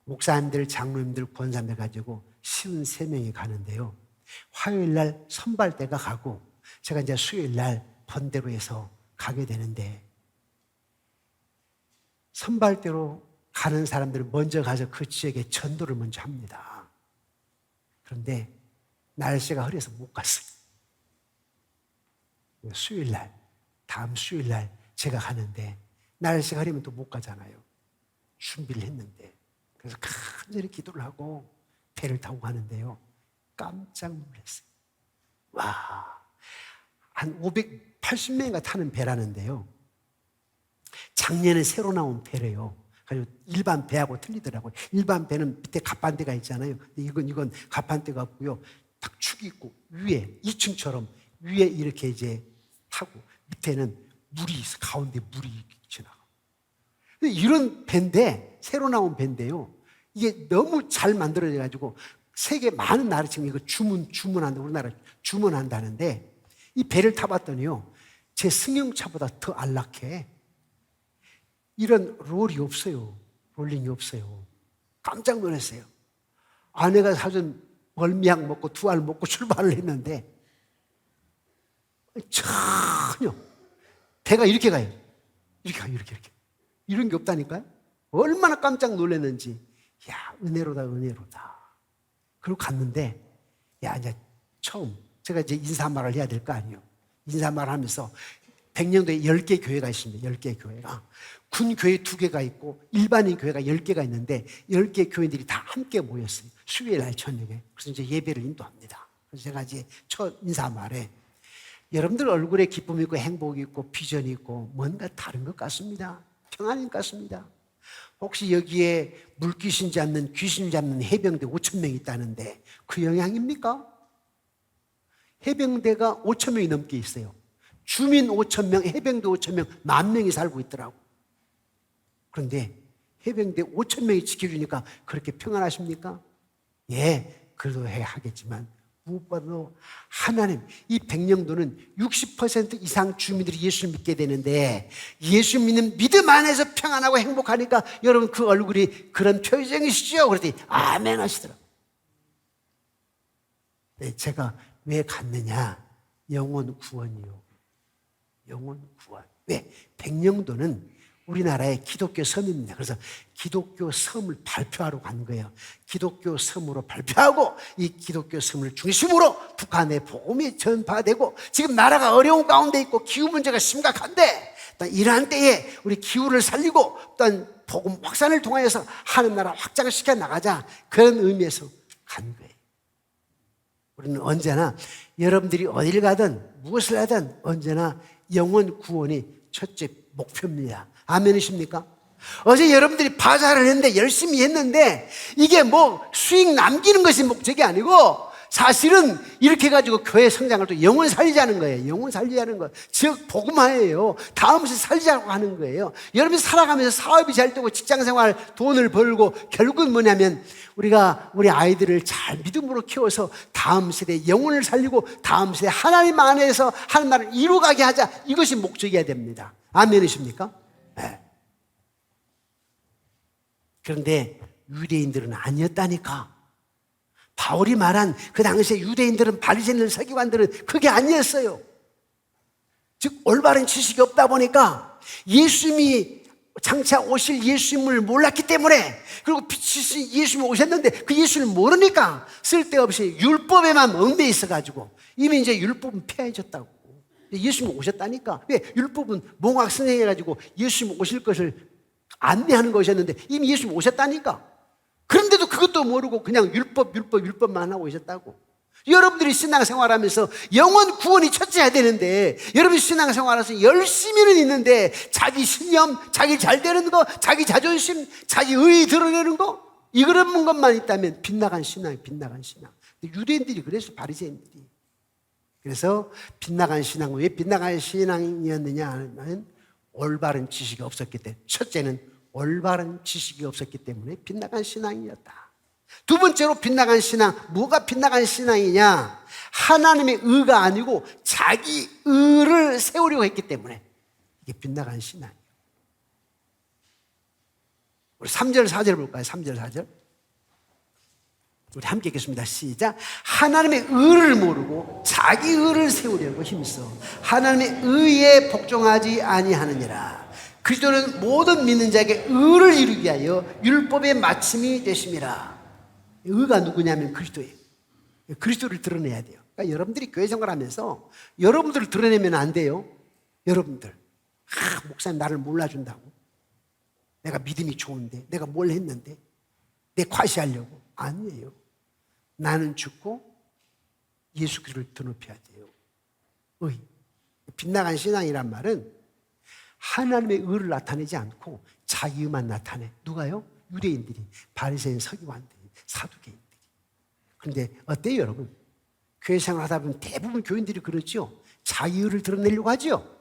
S1: 목사님들, 장로님들, 권사님들 가지고 53명이 가는데요. 화요일 날 선발대가 가고 제가 이제 수요일 날 번대로 해서 가게 되는데, 선발대로 가는 사람들은 먼저 가서 그 지역에 전도를 먼저 합니다. 그런데 날씨가 흐려서 못 갔어요. 수요일 날, 다음 수요일 날 제가 가는데 날씨가 흐리면 또 못 가잖아요. 준비를 했는데. 그래서 간절히 기도를 하고 배를 타고 가는데요. 깜짝 놀랐어요. 와, 한 580명인가 타는 배라는데요. 작년에 새로 나온 배래요. 그래서 일반 배하고 틀리더라고요. 일반 배는 밑에 갑판대가 있잖아요. 이건 갑판대가 없고요. 딱 축이 있고 위에 2층처럼 위에 이렇게 이제 타고 밑에는 물이 있어. 가운데 물이 지나가. 이런 배인데, 새로 나온 배인데요. 이게 너무 잘 만들어져 가지고 세계 많은 나라 지금 이거 주문한다. 우리나라 주문한다는데, 이 배를 타봤더니요, 제 승용차보다 더 안락해. 이런 롤이 없어요. 롤링이 없어요. 깜짝 놀랐어요. 아내가 사준 멀미약 먹고 두 알 먹고 출발을 했는데 전혀 배가 이렇게 가요. 이렇게 가요. 이렇게. 이런 게 없다니까요. 얼마나 깜짝 놀랐는지. 야, 은혜로다, 은혜로다. 그리고 갔는데, 야, 이제 처음 제가 이제 인사말을 해야 될 거 아니에요. 인사말 하면서 백령도에 10개 교회가 있습니다. 10개 교회가. 군 교회 2개가 있고 일반인 교회가 10개가 있는데 10개 교회들이 다 함께 모였어요. 수요일 날 저녁에. 그래서 이제 예배를 인도합니다. 그래서 제가 이제 첫 인사말에 여러분들 얼굴에 기쁨이 있고 행복이 있고 비전이 있고 뭔가 다른 것 같습니다. 평안인 것 같습니다. 혹시 여기에 물귀신 잡는, 귀신 잡는 해병대 5,000명이 있다는데 그 영향입니까? 해병대가 5,000명이 넘게 있어요. 주민 5,000명, 해병대 5,000명, 10,000명이 살고 있더라고. 그런데 해병대 5,000명이 지켜주니까 그렇게 평안하십니까? 예, 그래도 해야 하겠지만 무엇보다도 하나님, 이 백령도는 60% 이상 주민들이 예수를 믿게 되는데 예수 믿는 믿음 안에서 평안하고 행복하니까 여러분 그 얼굴이 그런 표정이시죠? 그랬더니 아멘 하시더라고요. 네, 제가 왜 갔느냐? 영혼 구원이요. 영혼 구원. 왜? 백령도는 우리나라의 기독교 섬입니다. 그래서 기독교 섬을 발표하러 간 거예요. 기독교 섬으로 발표하고 이 기독교 섬을 중심으로 북한의 복음이 전파되고 지금 나라가 어려운 가운데 있고 기후 문제가 심각한데 이러한 때에 우리 기후를 살리고 또한 복음 확산을 통하여서 하는 나라 확장을 시켜 나가자, 그런 의미에서 간 거예요. 우리는 언제나 여러분들이 어딜 가든 무엇을 하든 언제나 영혼 구원이 첫째 목표입니다. 아멘이십니까? 어제 여러분들이 바자를 했는데 열심히 했는데 이게 뭐 수익 남기는 것이 목적이 아니고 사실은 이렇게 해가지고 교회 성장을 또 영혼 살리자는 거예요. 영혼 살리자는 거. 즉 복음화예요. 다음 시 살리자고 하는 거예요. 여러분이 살아가면서 사업이 잘 되고 직장생활 돈을 벌고 결국은 뭐냐면 우리가 우리 아이들을 잘 믿음으로 키워서 다음 세대 영혼을 살리고 다음 세대 하나님 안에서 하는 말을 이루어가게 하자. 이것이 목적이어야 됩니다. 아멘이십니까? 네. 그런데 유대인들은 아니었다니까. 바울이 말한 그 당시에 유대인들은 바리새인들 서기관들은 그게 아니었어요. 즉 올바른 지식이 없다 보니까 예수님이 장차 오실 예수님을 몰랐기 때문에 그리고 빛이 예수님이 오셨는데 그 예수님을 모르니까 쓸데없이 율법에만 엉배 있어가지고 이미 이제 율법은 폐해졌다고. 예수님이 오셨다니까. 왜? 율법은 몽학 선생해가지고 예수님이 오실 것을 안내하는 것이었는데 이미 예수님이 오셨다니까. 그런데도 그것도 모르고 그냥 율법만 하고 계셨다고. 여러분들이 신앙생활하면서 영혼 구원이 첫째야 되는데 여러분이 신앙생활하면서 열심히는 있는데 자기 신념, 자기 잘 되는 거, 자기 자존심, 자기 의의 드러내는 거 이런 것만 있다면 빗나간 신앙이에요. 빗나간 신앙. 유대인들이 그래서 바리새인들이. 그래서 빗나간 신앙. 왜 빗나간 신앙이었느냐 하면 올바른 지식이 없었기 때문에. 첫째는 올바른 지식이 없었기 때문에 빗나간 신앙이었다. 두 번째로 빗나간 신앙. 뭐가 빗나간 신앙이냐? 하나님의 의가 아니고 자기 의를 세우려고 했기 때문에 이게 빗나간 신앙이에요. 우리 3절 4절 볼까요? 3절 4절 우리 함께 읽겠습니다. 시작. 하나님의 의를 모르고 자기 의를 세우려고 힘써 하나님의 의에 복종하지 아니하느니라. 그리스도는 모든 믿는 자에게 의를 이루기 위하여 율법의 마침이 되심이라. 의가 누구냐면 그리스도예요. 그리스도를 드러내야 돼요. 그러니까 여러분들이 교회 생활하면서 여러분들을 드러내면 안 돼요. 여러분들. 목사님 나를 몰라준다고. 내가 믿음이 좋은데 내가 뭘 했는데 내 과시하려고. 아니에요. 나는 죽고 예수 그리스도를 드높여야 돼요. 의. 빗나간 신앙이란 말은 하나님의 의를 나타내지 않고 자기 의만 나타내. 누가요? 유대인들이, 바리새인 서기관들이, 사두개인들이. 그런데 어때요 여러분? 교회 생활하다 보면 대부분 교인들이 그렇죠. 자기 의를 드러내려고 하죠.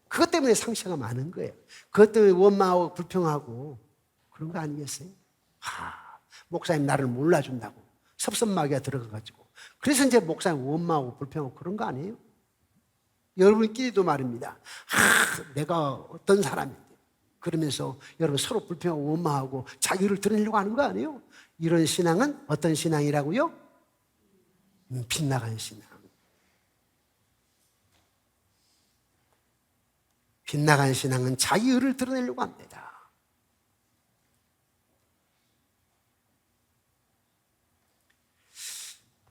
S1: 그것 때문에 상처가 많은 거예요. 그것 때문에 원망하고 불평하고 그런 거 아니겠어요? 목사님 나를 몰라준다고 섭섭마귀가 들어가가지고 그래서 이제 목사님 원망하고 불평하고 그런 거 아니에요? 여러분끼리도 말입니다. 내가 어떤 사람인데 그러면서 여러분 서로 불평하고 원망하고 자기를 드러내려고 하는 거 아니에요? 이런 신앙은 어떤 신앙이라고요? 빗나간 신앙. 빗나간 신앙은 자기 의를 드러내려고 합니다.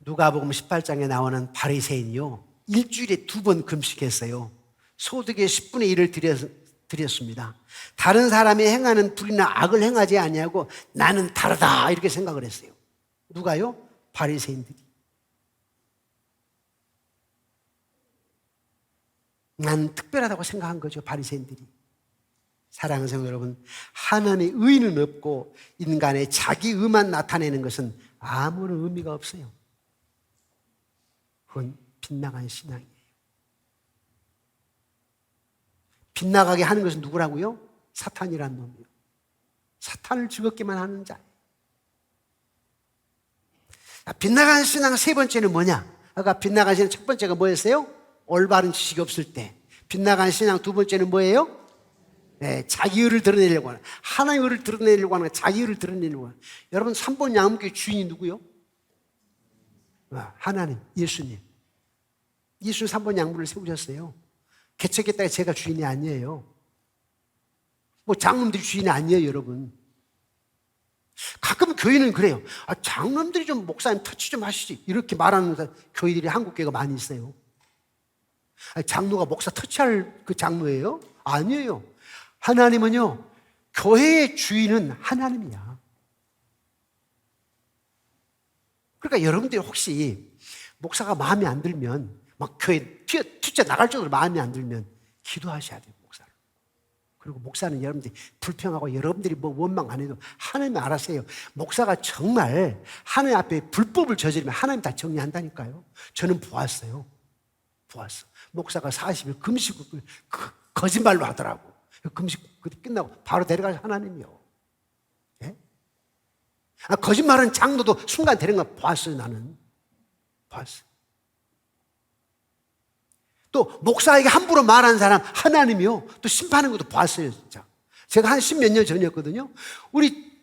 S1: 누가복음 18장에 나오는 바리새인이요. 일주일에 2번 금식했어요. 소득의 10분의 1을 드렸습니다. 다른 사람이 행하는 불이나 악을 행하지 아니하고 나는 다르다 이렇게 생각을 했어요. 누가요? 바리새인들이. 나는 특별하다고 생각한 거죠. 바리새인들이. 사랑하는 성도 여러분, 하나님의 의는 없고 인간의 자기 의만 나타내는 것은 아무런 의미가 없어요. 그건 빗나간 신앙이에요. 빗나가게 하는 것은 누구라고요? 사탄이란 놈이요. 사탄을 즐겁게만 하는 자예요. 빗나간 신앙 세 번째는 뭐냐? 아까 빗나간 신앙 첫 번째가 뭐였어요? 올바른 지식이 없을 때. 빗나간 신앙 두 번째는 뭐예요? 네, 자기 의를 드러내려고 하는, 하나님의 의를 드러내려고 하는, 자기 의를 드러내려고 하는. 여러분 3번 양육교회 주인이 누구요? 하나님, 예수님. 예수님 3번 양문을 세우셨어요. 개척했다가 제가 주인이 아니에요. 뭐 장로님들이 주인이 아니에요, 여러분. 가끔 교회는 그래요. 장로님들이 좀 목사님 터치 좀 하시지. 이렇게 말하는 교회들이 한국 교회가 많이 있어요. 장로가 목사 터치할 그 장로예요? 아니에요. 하나님은요, 교회의 주인은 하나님이야. 그러니까 여러분들이 혹시 목사가 마음에 안 들면 막 교회 튀어 나갈 정도로 마음에 안 들면 기도하셔야 돼요, 목사를. 그리고 목사는 여러분들이 불평하고 여러분들이 뭐 원망 안 해도 하나님이 알아서 해요. 목사가 정말 하나님 앞에 불법을 저지르면 하나님 다 정리한다니까요. 저는 보았어요. 목사가 40일 금식을 거짓말로 하더라고. 금식 끝나고 바로 데려가서 하나님이요. 예? 거짓말은 장로도 순간 데려간 거 보았어요, 나는. 보았어요. 또 목사에게 함부로 말하는 사람 하나님이요. 또 심판하는 것도 봤어요, 진짜. 제가 한 10몇 년 전이었거든요. 우리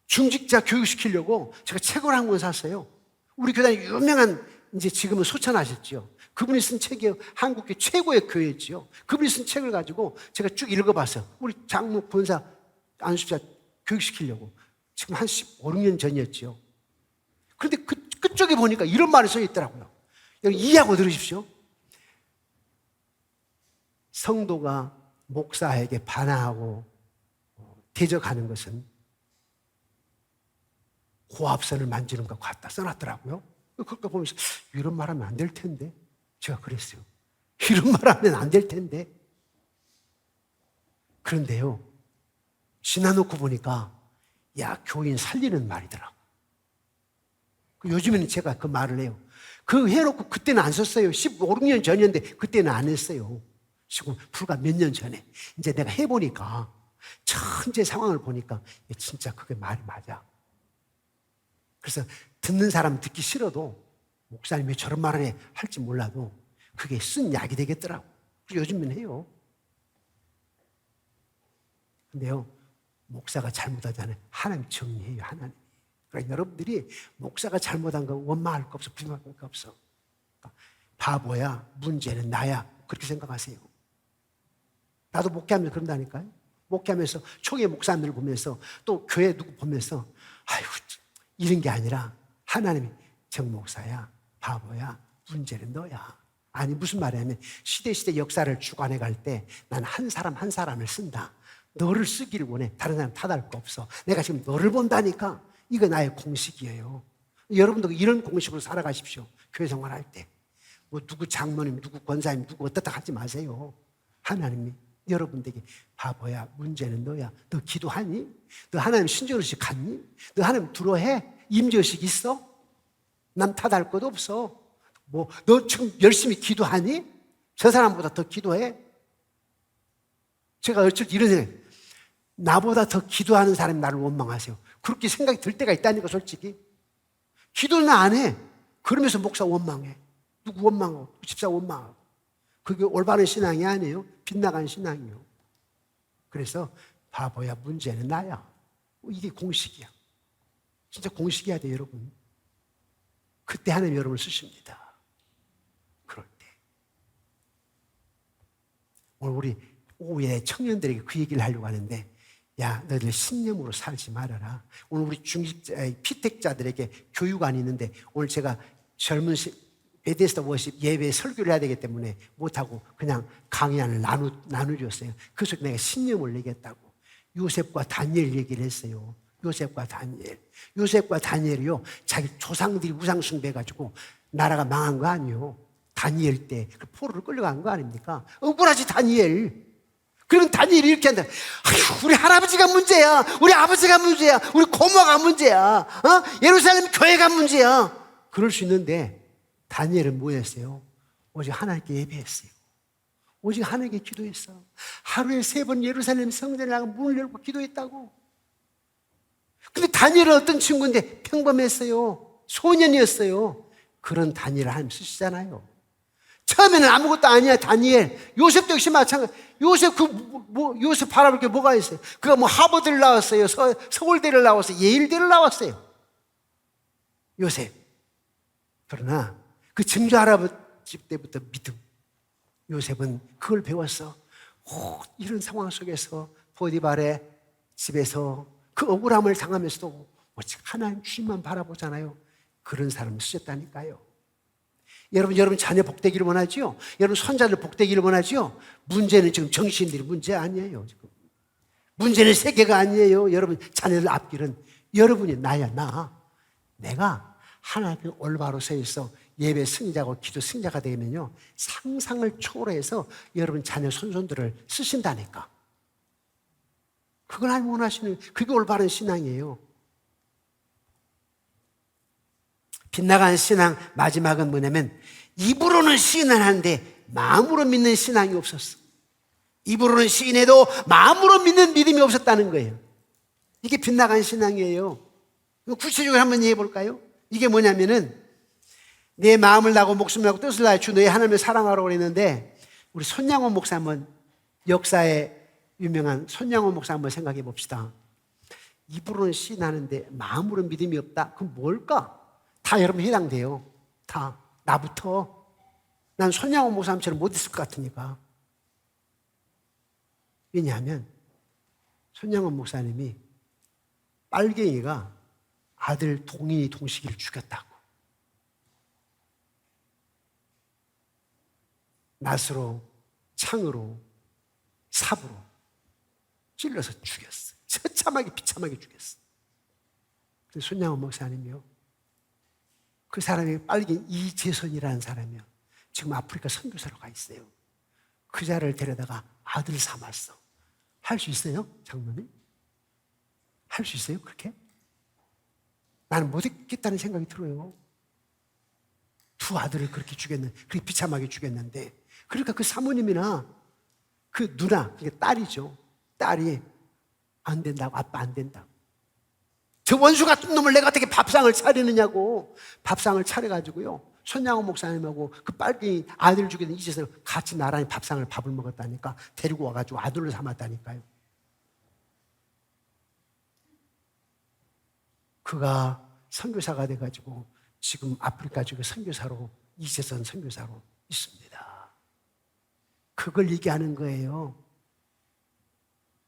S1: 중직자 교육시키려고 제가 책을 한 권 샀어요. 우리 교단이 유명한, 이제 지금은 소천하셨죠. 그분이 쓴 책이 한국교 최고의 교회였지요. 그분이 쓴 책을 가지고 제가 쭉 읽어봤어요. 우리 장로, 본사, 안수자 교육시키려고. 지금 한 15, 16년 전이었지요. 그런데 그쪽에 보니까 이런 말이 써 있더라고요. 여러분 이해하고 들으십시오. 성도가 목사에게 반항하고 대적하는 것은 고압선을 만지는 것 같다 써놨더라고요. 그걸 보면서 이런 말 하면 안 될 텐데, 제가 그랬어요. 이런 말 하면 안 될 텐데. 그런데요, 지나놓고 보니까 야, 교인 살리는 말이더라고. 요즘에는 제가 그 말을 해요. 그 해놓고 그때는 안 썼어요. 15, 16년 전이었는데 그때는 안 했어요. 지금 불과 몇 년 전에. 이제 내가 해보니까, 현재 상황을 보니까 진짜 그게 말이 맞아. 그래서 듣는 사람 듣기 싫어도 목사님이 저런 말을 해 할지 몰라도 그게 쓴 약이 되겠더라고. 요즘은 해요. 근데요, 목사가 잘못하잖아요. 하나님 정리해요, 하나님. 그러니까 여러분들이 목사가 잘못한 거 원망할 거 없어, 부정할 거 없어. 바보야, 문제는 나야. 그렇게 생각하세요. 나도 목회하면서 그런다니까요. 목회하면서 초기 목사님들 보면서 또 교회 누구 보면서 아이고, 이런 게 아니라 하나님이 정 목사야, 바보야, 문제는 너야. 아니 무슨 말이냐면 시대 역사를 주관해 갈 때 난 한 사람 한 사람을 쓴다. 너를 쓰기를 원해. 다른 사람 탓할 거 없어. 내가 지금 너를 본다니까. 이거 나의 공식이에요. 여러분도 이런 공식으로 살아가십시오. 교회 생활할 때. 뭐 누구 장모님, 누구 권사님, 누구 어떻다 하지 마세요. 하나님이 여러분들에게 바보야, 문제는 너야. 너 기도하니? 너 하나님 신정의식 갔니? 너 하나님 두려워해? 임재의식 있어? 남 탓할 것도 없어. 뭐 너 지금 열심히 기도하니? 저 사람보다 더 기도해? 제가 어쩔 때 이런 생각, 나보다 더 기도하는 사람이 나를 원망하세요. 그렇게 생각이 들 때가 있다니까, 솔직히. 기도는 안 해. 그러면서 목사 원망해. 누구 원망하고, 집사 원망하고. 그게 올바른 신앙이 아니에요. 빗나간 신앙이에요. 그래서 바보야, 문제는 나야. 이게 공식이야. 진짜 공식이야 돼, 여러분. 그때 하나님 여러분을 쓰십니다. 그럴 때. 오늘 우리 오후에 청년들에게 그 얘기를 하려고 하는데, 야, 너희들 신념으로 살지 말아라. 오늘 우리 피택자들에게 교육안이 있는데, 오늘 제가 젊은 베데스다 워십 예배 설교를 해야 되기 때문에 못하고 그냥 강의안을 나누었어요. 그래서 내가 신념을 얘기했다고. 요셉과 다니엘 얘기를 했어요. 요셉과 다니엘이요, 자기 조상들이 우상숭배해가지고 나라가 망한 거 아니에요. 다니엘 때 포로를 끌려간 거 아닙니까? 억울하지, 다니엘. 그러면 다니엘이 이렇게 한다. 아휴, 우리 할아버지가 문제야. 우리 아버지가 문제야. 우리 고모가 문제야. 예루살렘 교회가 문제야. 그럴 수 있는데 다니엘은 뭐 했어요? 오직 하나님께 예배했어요. 오직 하나님께 기도했어. 하루에 3번 예루살렘 성전에 나가 문을 열고 기도했다고. 근데 다니엘은 어떤 친구인데 평범했어요. 소년이었어요. 그런 다니엘을 하나님 쓰시잖아요. 처음에는 아무것도 아니야, 다니엘. 요셉도 역시 마찬가지. 요셉 요셉 바라볼 게 뭐가 있어요? 그가 뭐 하버드를 나왔어요. 서울대를 나왔어요. 예일대를 나왔어요. 요셉. 그러나 그 증조 할아버지 때부터 믿음. 요셉은 그걸 배웠어. 이런 상황 속에서 보디발의 집에서 그 억울함을 당하면서도 하나님 주님만 바라보잖아요. 그런 사람을 쓰셨다니까요. 여러분 자녀 복되기를 원하죠? 여러분 손자들 복되기를 원하죠? 문제는 지금 정신들이 문제 아니에요. 지금. 문제는 세계가 아니에요. 여러분 자녀들 앞길은 여러분이 나야, 나. 내가 하나님께 올바로 서 있어 예배 승리자고 기도 승리자가 되면요, 상상을 초월해서 여러분 자녀 손손들을 쓰신다니까. 그걸 하나님 원하시는, 그게 올바른 신앙이에요. 빗나간 신앙 마지막은 뭐냐면, 입으로는 시인을 하는데 마음으로 믿는 신앙이 없었어. 입으로는 시인해도 마음으로 믿는 믿음이 없었다는 거예요. 이게 빗나간 신앙이에요. 구체적으로 한번 얘기해 볼까요? 이게 뭐냐면은, 내 마음을 다하고 목숨을 다하고 뜻을 다해 주 너의 하나님을 사랑하라고 그랬는데, 우리 손양원 목사 한번, 역사에 유명한 손양원 목사 한번 생각해 봅시다. 입으로는 시인하는데 마음으로 믿음이 없다. 그럼 뭘까? 다 여러분 해당돼요. 다. 나부터. 난 손양원 목사님처럼 못 있을 것 같으니까. 왜냐하면 손양원 목사님이 빨갱이가 아들 동인이 동식이를 죽였다고. 낫으로, 창으로, 삽으로 찔러서 죽였어. 처참하게 비참하게 죽였어. 그래서 손양원 목사님이요, 그 사람이 빨갱이 이재선이라는 사람이요, 지금 아프리카 선교사로 가 있어요. 그 자를 데려다가 아들 삼았어. 할 수 있어요? 장로님? 할 수 있어요? 그렇게? 나는 못했겠다는 생각이 들어요. 두 아들을 그렇게 그렇게 비참하게 죽였는데, 그러니까 그 사모님이나 그 누나, 그게 딸이죠. 딸이 안 된다고, 아빠 안 된다고. 저 원수 같은 놈을 내가 어떻게 밥상을 차리느냐고. 밥상을 차려가지고요, 손양호 목사님하고 그 빨갱이 아들 죽이는 이재선 같이 나란히 밥을 먹었다니까. 데리고 와가지고 아들로 삼았다니까요. 그가 선교사가 돼가지고 지금 아프리카 쪽에 선교사로, 이재선 선교사로 있습니다. 그걸 얘기하는 거예요.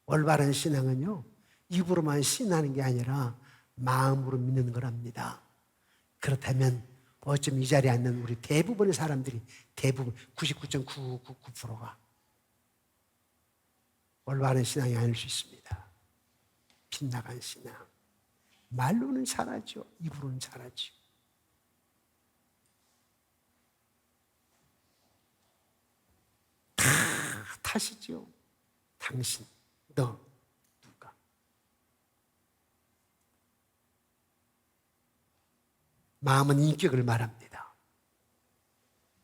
S1: 올바른 신앙은요, 입으로만 신하는 게 아니라 마음으로 믿는 거랍니다. 그렇다면 어쩜 이 자리에 앉는 우리 대부분의 사람들이, 대부분 99.999%가 올바른 신앙이 아닐 수 있습니다. 빗나간 신앙. 말로는 잘하죠. 입으로는 잘하죠. 다 탓이죠. 당신, 너, 누가. 마음은 인격을 말합니다.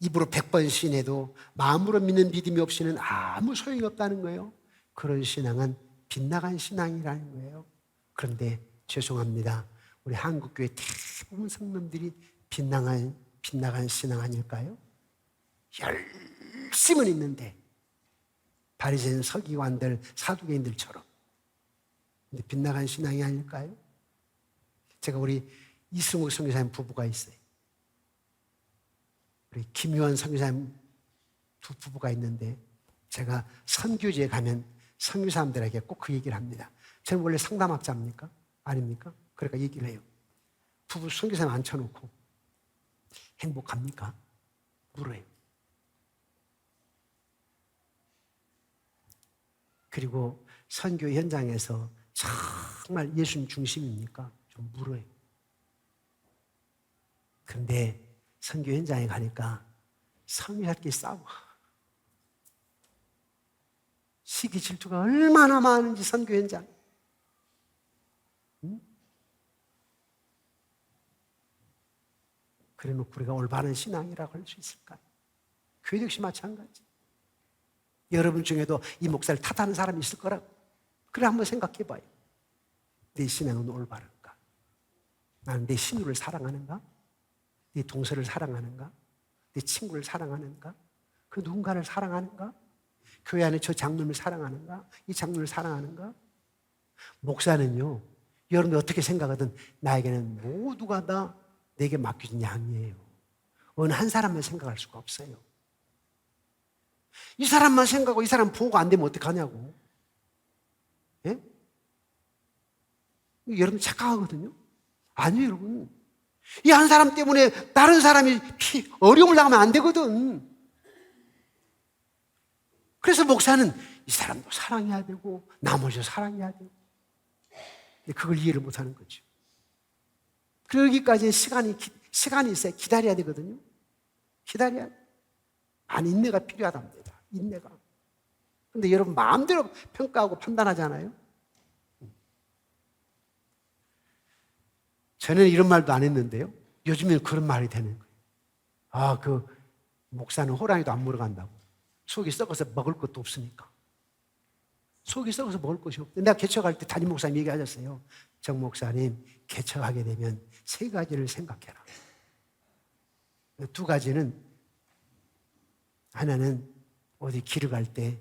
S1: 입으로 100번 신해도 마음으로 믿는 믿음이 없이는 아무 소용이 없다는 거예요. 그런 신앙은 빗나간 신앙이라는 거예요. 그런데 죄송합니다, 우리 한국교회 대부분 성도들이 빗나간 신앙 아닐까요? 열심은 있는데 바리새인 서기관들, 사두개인들처럼. 근데 빗나간 신앙이 아닐까요? 제가 우리 이승욱 선교사님 부부가 있어요. 우리 김유한 선교사님 두 부부가 있는데, 제가 선교지에 가면 선교사님들에게 꼭 그 얘기를 합니다. 저는 원래 상담학자입니까? 아닙니까? 그러니까 얘기를 해요. 부부 선교사님 앉혀놓고 행복합니까? 물어요. 그리고 선교 현장에서 정말 예수님 중심입니까? 좀 물어요. 근데 선교 현장에 가니까 선교사끼리 싸워. 시기 질투가 얼마나 많은지, 선교 현장. 응? 그래 놓고 우리가 올바른 신앙이라고 할 수 있을까요? 교회 역시 마찬가지. 여러분 중에도 이 목사를 탓하는 사람이 있을 거라고. 그래, 한번 생각해 봐요. 내 신앙은 올바른가? 나는 내 신우를 사랑하는가? 내 동서를 사랑하는가? 내 친구를 사랑하는가? 그 누군가를 사랑하는가? 교회 안에 저 장로를 사랑하는가? 이 장로를 사랑하는가? 목사는요, 여러분들 어떻게 생각하든 나에게는 모두가 다 내게 맡겨진 양이에요. 어느 한 사람만 생각할 수가 없어요. 이 사람만 생각하고 이 사람 보호가 안 되면 어떡하냐고. 예? 여러분 착각하거든요. 아니에요, 여러분. 이 한 사람 때문에 다른 사람이 어려움을 당하면 안 되거든. 그래서 목사는 이 사람도 사랑해야 되고 나머지도 사랑해야 되고. 근데 그걸 이해를 못하는 거죠. 그러기까지 시간이 있어야 기다려야 되거든요. 기다려야 돼. 많은 인내가 필요하답니다. 인내가. 근데 여러분 마음대로 평가하고 판단하잖아요. 전에는 이런 말도 안 했는데요. 요즘에는 그런 말이 되는 거예요. 아, 그 목사는 호랑이도 안 물어간다고. 속이 썩어서 먹을 것도 없으니까. 속이 썩어서 먹을 것이 없대. 내가 개척할 때 담임 목사님 얘기하셨어요. 정 목사님, 개척하게 되면 세 가지를 생각해라. 두 가지는, 하나는 어디 길을 갈 때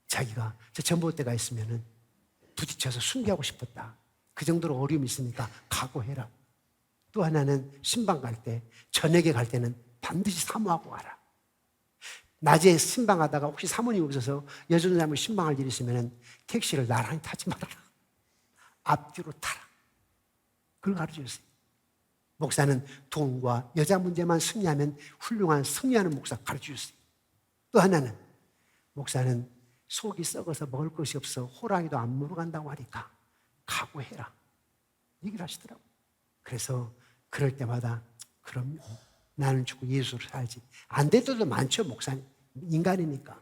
S1: 자기가 저 전봇대가 있으면은 부딪혀서 숨기하고 싶었다. 그 정도로 어려움이 있으니까 각오해라. 또 하나는 신방 갈 때, 저녁에 갈 때는 반드시 사모하고 와라. 낮에 신방하다가 혹시 사모님 없어서 여전사님을 신방할 일이 있으면 택시를 나란히 타지 말아라. 앞뒤로 타라. 그걸 가르쳐줬어요. 목사는 돈과 여자 문제만 승리하면 훌륭한 승리하는 목사 가르쳐줬어요. 또 하나는 목사는 속이 썩어서 먹을 것이 없어 호랑이도 안 물어간다고 하니까 각오해라. 얘기를 하시더라고요. 그래서 그럴 때마다 그럼요. 나는 죽고 예수를 살지. 안 될 때도 많죠, 목사님. 인간이니까.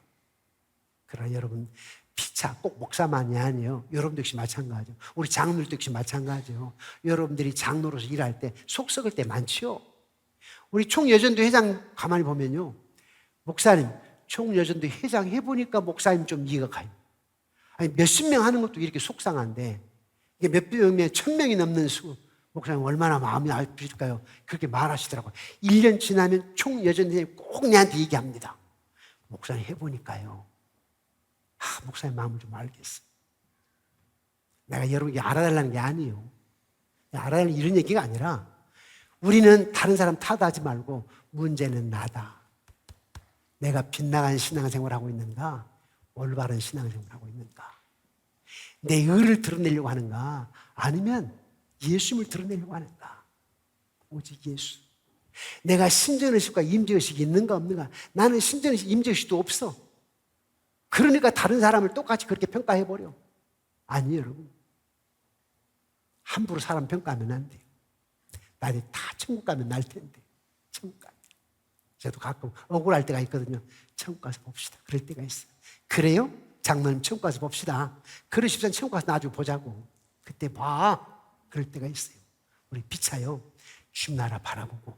S1: 그러나 여러분, 피차 꼭 목사만이 아니에요. 여러분도 역시 마찬가지죠. 우리 장로들도 역시 마찬가지죠. 여러분들이 장로로서 일할 때 속 썩을 때 많지요. 우리 총여전도 회장 가만히 보면요. 목사님, 총여전도 회장 해보니까 목사님 좀 이해가 가요. 아니, 몇십 명 하는 것도 이렇게 속상한데 이게 몇백 명에 1,000명이 넘는 수, 목사님 얼마나 마음이 아프실까요? 그렇게 말하시더라고요. 1년 지나면 총여전도 꼭 내한테 얘기합니다. 목사님 해보니까요. 목사님 마음을 좀 알겠어. 내가 여러분에게 알아달라는 게 아니에요. 알아달라는 이런 얘기가 아니라 우리는 다른 사람 탓하지 말고 문제는 나다. 내가 빗나간 신앙생활을 하고 있는가? 올바른 신앙생활을 하고 있는가? 내 의를 드러내려고 하는가? 아니면 예수님을 드러내려고 하는가? 오직 예수. 내가 신전의식과 임재의식이 있는가 없는가? 나는 신전의식, 임재의식도 없어. 그러니까 다른 사람을 똑같이 그렇게 평가해버려. 아니에요, 여러분. 함부로 사람 평가하면 안 돼요. 나중에 다 천국 가면 날 텐데. 천국 가면. 저도 가끔 억울할 때가 있거든요. 천국 가서 봅시다. 그럴 때가 있어요. 그래요? 장로님 천국 가서 봅시다. 그러십시오. 천국 가서 나중에 보자고. 그때 봐. 그럴 때가 있어요. 우리 피차요. 주님 나라 바라보고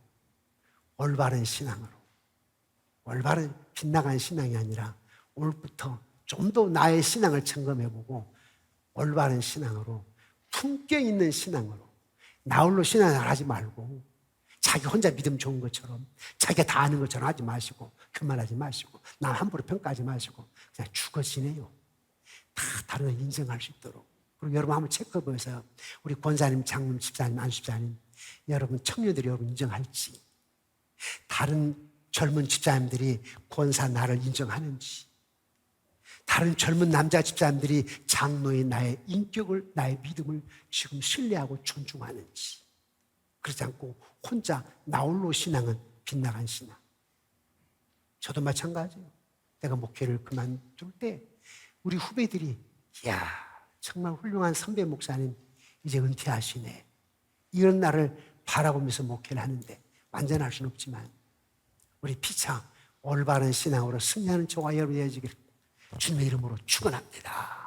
S1: 올바른 신앙으로, 올바른 빗나간 신앙이 아니라 오늘부터 좀 더 나의 신앙을 점검해보고 올바른 신앙으로, 품격 있는 신앙으로, 나홀로 신앙을 하지 말고 자기 혼자 믿음 좋은 것처럼 자기가 다 아는 것처럼 하지 마시고 교만하지 마시고 남 함부로 평가하지 마시고 그냥 죽어 지내요. 다 다른 걸 인정할 수 있도록. 그리고 여러분 한번 체크해 보세요. 우리 권사님, 장로님, 집사님, 안수집사님, 여러분 청년들이 여러분 인정할지, 다른 젊은 집사님들이 권사 나를 인정하는지, 다른 젊은 남자 집사님들이 장로의 나의 인격을, 나의 믿음을 지금 신뢰하고 존중하는지. 그렇지 않고 혼자 나홀로 신앙은 빗나간 신앙. 저도 마찬가지예요. 내가 목회를 그만둘 때 우리 후배들이 이야 정말 훌륭한 선배 목사님 이제 은퇴하시네. 이런 날을 바라보면서 목회를 하는데 완전할 수는 없지만 우리 피차 올바른 신앙으로 승리하는 저와 여러분이 되시길 주님의 이름으로 축원합니다.